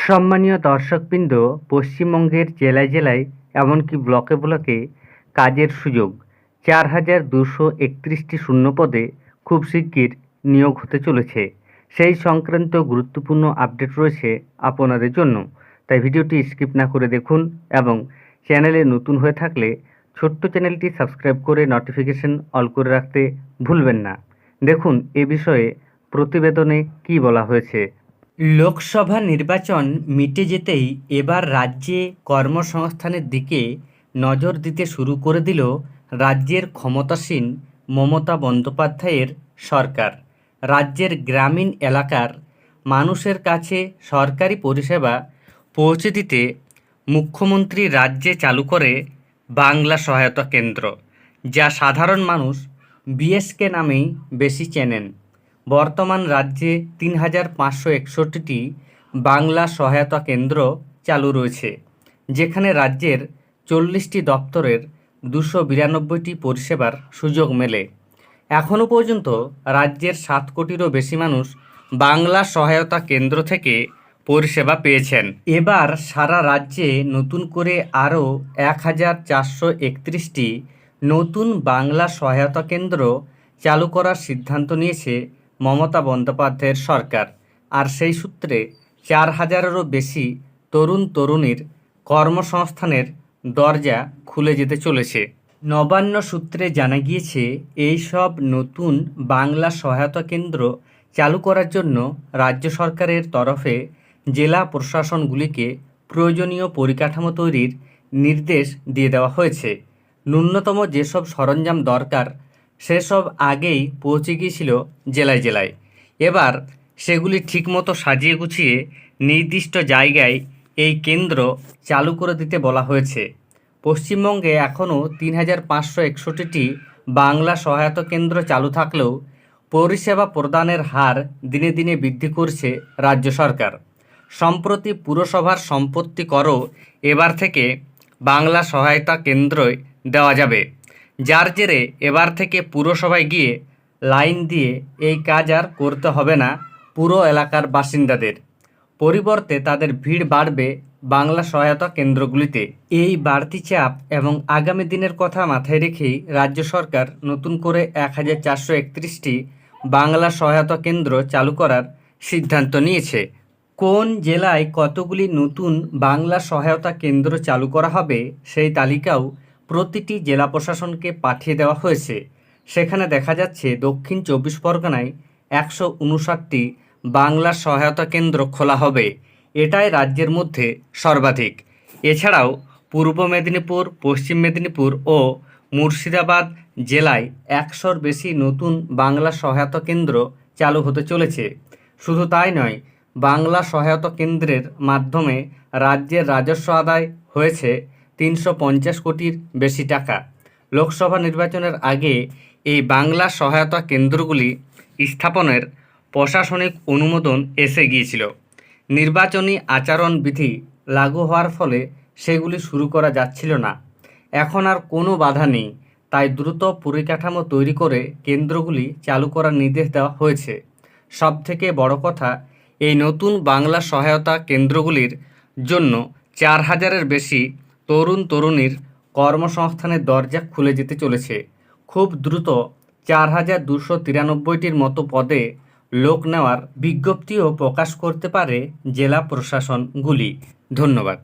সম্মানীয় দর্শকবৃন্দ, পশ্চিমবঙ্গের জেলায় জেলায় এমনকি ব্লকে ব্লকে কাজের সুযোগ 4,231টি শূন্যপদে খুব শিগগির নিয়োগ হতে চলেছে। সেই সংক্রান্ত গুরুত্বপূর্ণ আপডেট রয়েছে আপনাদের জন্য, তাই ভিডিওটি স্কিপ না করে দেখুন এবং চ্যানেলে নতুন হয়ে থাকলে ছোট্ট চ্যানেলটি সাবস্ক্রাইব করে নোটিফিকেশন অল করে রাখতে ভুলবেন না। দেখুন এ বিষয়ে প্রতিবেদনে কী বলা হয়েছে। লোকসভা নির্বাচন মিটে যেতেই এবার রাজ্যে কর্মসংস্থানের দিকে নজর দিতে শুরু করে দিল রাজ্যের ক্ষমতাসীন মমতা বন্দ্যোপাধ্যায়ের সরকার। রাজ্যের গ্রামীণ এলাকার মানুষের কাছে সরকারি পরিষেবা পৌঁছে দিতে মুখ্যমন্ত্রী রাজ্যে চালু করে বাংলা সহায়তা কেন্দ্র, যা সাধারণ মানুষ বিএসকে নামেই বেশি চেনেন। বর্তমান রাজ্যে 3,561টি বাংলা সহায়তা কেন্দ্র চালু রয়েছে, যেখানে রাজ্যের 40টি দপ্তরের 292টি পরিষেবার সুযোগ মেলে। এখনও পর্যন্ত রাজ্যের 7 কোটিরও বেশি মানুষ বাংলা সহায়তা কেন্দ্র থেকে পরিষেবা পেয়েছেন। এবার সারা রাজ্যে নতুন করে আরও 1,431টি নতুন বাংলা সহায়তা কেন্দ্র চালু করার সিদ্ধান্ত নিয়েছে মমতা বন্দ্যোপাধ্যায়ের সরকার। আর সেই সূত্রে 4,000-এরও বেশি তরুণ তরুণীর কর্মসংস্থানের দরজা খুলে যেতে চলেছে। নবান্ন সূত্রে জানা গিয়েছে, এই সব নতুন বাংলা সহায়তা কেন্দ্র চালু করার জন্য রাজ্য সরকারের তরফে জেলা প্রশাসনগুলিকে প্রয়োজনীয় পরিকাঠামো তৈরির নির্দেশ দিয়ে দেওয়া হয়েছে। ন্যূনতম যেসব সরঞ্জাম দরকার সেসব আগেই পৌঁছে গিয়েছিল জেলায় জেলায়। এবার সেগুলি ঠিকমতো সাজিয়ে গুছিয়ে নির্দিষ্ট জায়গায় এই কেন্দ্র চালু করে দিতে বলা হয়েছে। পশ্চিমবঙ্গে এখনও 3,561টি বাংলা সহায়তা কেন্দ্র চালু থাকলেও পরিষেবা প্রদানের হার দিনে দিনে বৃদ্ধি করছে রাজ্য সরকার। সম্প্রতি পুরসভার সম্পত্তি করও এবার থেকে বাংলা সহায়তা কেন্দ্রই দেওয়া যাবে, যার জেরে এবার থেকে পুরসভায় গিয়ে লাইন দিয়ে এই কাজ আর করতে হবে না পুরো এলাকার বাসিন্দাদের। পরিবর্তে তাদের ভিড় বাড়বে বাংলা সহায়তা কেন্দ্রগুলিতে। এই বাড়তি চাপ এবং আগামী দিনের কথা মাথায় রেখেই রাজ্য সরকার নতুন করে 1,431টি বাংলা সহায়তা কেন্দ্র চালু করার সিদ্ধান্ত নিয়েছে। কোন জেলায় কতগুলি নতুন বাংলা সহায়তা কেন্দ্র চালু করা হবে সেই তালিকাও প্রতিটি জেলা প্রশাসনকে পাঠিয়ে দেওয়া হয়েছে। সেখানে দেখা যাচ্ছে দক্ষিণ 24 পরগনায় 159টি বাংলা সহায়তা কেন্দ্র খোলা হবে। এটাই রাজ্যের মধ্যে সর্বাধিক। এছাড়াও পূর্ব মেদিনীপুর, পশ্চিম মেদিনীপুর ও মুর্শিদাবাদ জেলায় 100-র বেশি নতুন বাংলা সহায়তা কেন্দ্র চালু হতে চলেছে। শুধু তাই নয়, বাংলা সহায়তা কেন্দ্রের মাধ্যমে রাজ্যের রাজস্ব আদায় হয়েছে 350 কোটির বেশি টাকা। লোকসভা নির্বাচনের আগে এই বাংলা সহায়তা কেন্দ্রগুলি স্থাপনের প্রশাসনিক অনুমোদন এসে গিয়েছিল। নির্বাচনী আচরণবিধি লাগু হওয়ার ফলে সেগুলি শুরু করা যাচ্ছিল না। এখন আর কোনো বাধা নেই, তাই দ্রুত পরিকাঠামো তৈরি করে কেন্দ্রগুলি চালু করার নির্দেশ দেওয়া হয়েছে। সবথেকে বড় কথা, এই নতুন বাংলা সহায়তা কেন্দ্রগুলির জন্য 4,000-এর বেশি তরুণ তরুণীর কর্মসংস্থানের দরজা খুলে যেতে চলেছে। খুব দ্রুত 4,293টির মতো পদে লোক নেওয়ার বিজ্ঞপ্তিও প্রকাশ করতে পারে জেলা প্রশাসনগুলি। ধন্যবাদ।